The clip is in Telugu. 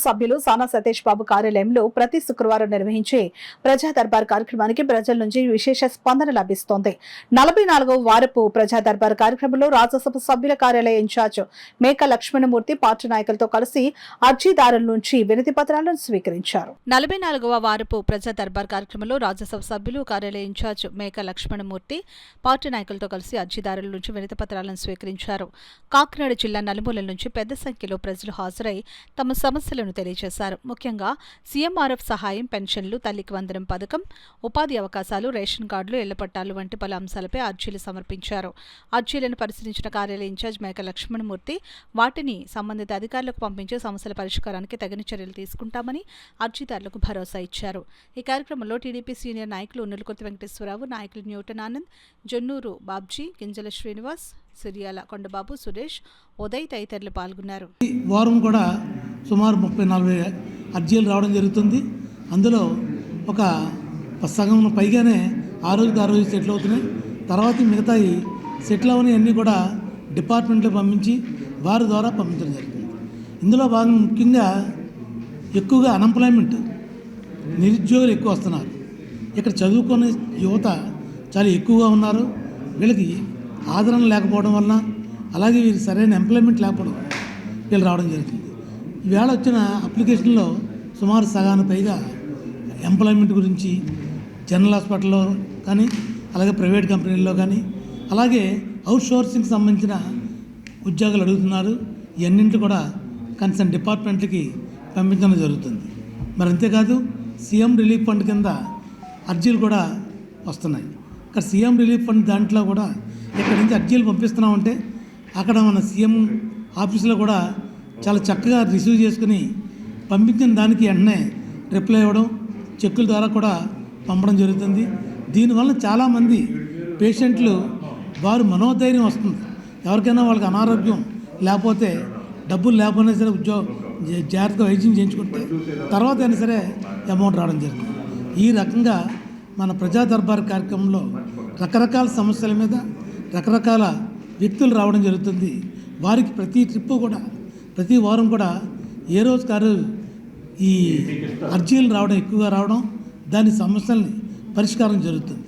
సభ్యులు సానా సతీష్ బాబు కార్యాలయంలో ప్రతి శుక్రవారం నిర్వహించే ప్రజా దర్బార్ కార్యక్రమానికి ప్రజల నుంచి విశేష స్పందన లభిస్తోంది. 44వ వారపు ప్రజా దర్బార్ కార్యక్రమంలో రాజ్యసభ సభ్యుల కార్యాలయ ఇన్ఛార్జ్ మేక లక్ష్మణమూర్తి పార్టీ నాయకులతో కలిసి అర్జీదారుల నుంచి వినతి పత్రాలను స్వీకరించారు. 44వ వారపు ప్రజా దర్బార్ కార్యక్రమంలో రాజ్యసభ సభ్యులు కార్యాలయ ఇన్ఛార్జ్ మేక లక్ష్మణమూర్తి పార్టీ నాయకులతో కలిసి అర్జీదారుల నుంచి వినతి పత్రాలను స్వీకరించారు. కాకినాడ జిల్లా నలుమూలల నుంచి పెద్ద సంఖ్యలో ప్రజలు హాజరై తమ సమస్యలను తెలియజేశారు. ముఖ్యంగా సీఎంఆర్ఎఫ్ సహాయం, పెన్షన్లు, తల్లికి వందనం పథకం, ఉపాధి అవకాశాలు, రేషన్ కార్డులు, ఇళ్ల పట్టాలు వంటి పలు అంశాలపై అర్జీలు సమర్పించారు. అర్జీలను పరిశీలించిన కార్యాలయ ఇన్ఛార్జ్ మేక లక్ష్మణమూర్తి వాటిని సంబంధిత అధికారులకు పంపించి సమస్యల పరిష్కారానికి తగిన చర్యలు తీసుకుంటామని అర్జీదారులకు భరోసా ఇచ్చారు. ఈ కార్యక్రమంలో టీడీపీ సీనియర్ నాయకులు ఉన్నులకుర్తి వెంకటేశ్వరరావు, నాయకులు న్యూటన్ ఆనంద్, జొన్నూరు బాబ్జీ, గింజల శ్రీనివాస్, సిరియాల కొండబాబు, సురేష్, ఉదయ్ తదితరులు పాల్గొన్నారు. వారం కూడా సుమారు 30-40 అర్జీలు రావడం జరుగుతుంది. అందులో ఒక సగం పైగానే ఆ రోజు సెటిల్ అవుతున్నాయి. తర్వాత మిగతా సెటిల్ అవని అన్నీ కూడా డిపార్ట్మెంట్లో పంపించి వారి ద్వారా పంపించడం జరుగుతుంది. ఇందులో భాగంగా ముఖ్యంగా ఎక్కువగా అన్ఎంప్లాయ్మెంట్, నిరుద్యోగులు ఎక్కువ వస్తున్నారు. ఇక్కడ చదువుకునే యువత చాలా ఎక్కువగా ఉన్నారు. వీళ్ళకి ఆదరణ లేకపోవడం వలన, అలాగే వీరికి సరైన ఎంప్లాయ్మెంట్ లేకపోవడం వీళ్ళు రావడం జరుగుతుంది. ఈవేళ వచ్చిన అప్లికేషన్లో సుమారు సగానికి పైగా ఎంప్లాయ్మెంట్ గురించి జనరల్ హాస్పిటల్లో కానీ, అలాగే ప్రైవేట్ కంపెనీల్లో కానీ, అలాగే అవుట్ సోర్సింగ్కి సంబంధించిన ఉద్యోగాలు అడుగుతున్నారు. ఇవన్నింటి కూడా కన్సర్న్ డిపార్ట్మెంట్లకి పంపించడం జరుగుతుంది. మరి అంతేకాదు సీఎం రిలీఫ్ ఫండ్ కింద అర్జీలు కూడా వస్తున్నాయి. ఇక్కడ సీఎం రిలీఫ్ ఫండ్ దాంట్లో కూడా ఇక్కడి నుంచి అర్జీలు పంపిస్తున్నామంటే అక్కడ మన సీఎం ఆఫీసులో కూడా చాలా చక్కగా రిసీవ్ చేసుకుని పంపించిన దానికి వెంటనే రిప్లై ఇవ్వడం, చెక్కుల ద్వారా కూడా పంపడం జరుగుతుంది. దీనివల్ల చాలామంది పేషెంట్లు వారు మనోధైర్యం వస్తుంది. ఎవరికైనా వాళ్ళకి అనారోగ్యం లేకపోతే డబ్బులు లేకపోయినా సరే జాగ్రత్తగా వైద్యం చేయించుకుంటే తర్వాత అయినా సరే అమౌంట్ రావడం జరుగుతుంది. ఈ రకంగా మన ప్రజా దర్బార్ కార్యక్రమంలో రకరకాల సమస్యల మీద రకరకాల వ్యక్తులు రావడం జరుగుతుంది. వారికి ప్రతి ట్రిప్పు కూడా ప్రతి వారం కూడా ఏ రోజు కారు ఈ అర్జీలు రావడం ఎక్కువగా రావడం, దాని సమస్యల్ని పరిష్కారం జరుగుతుంది.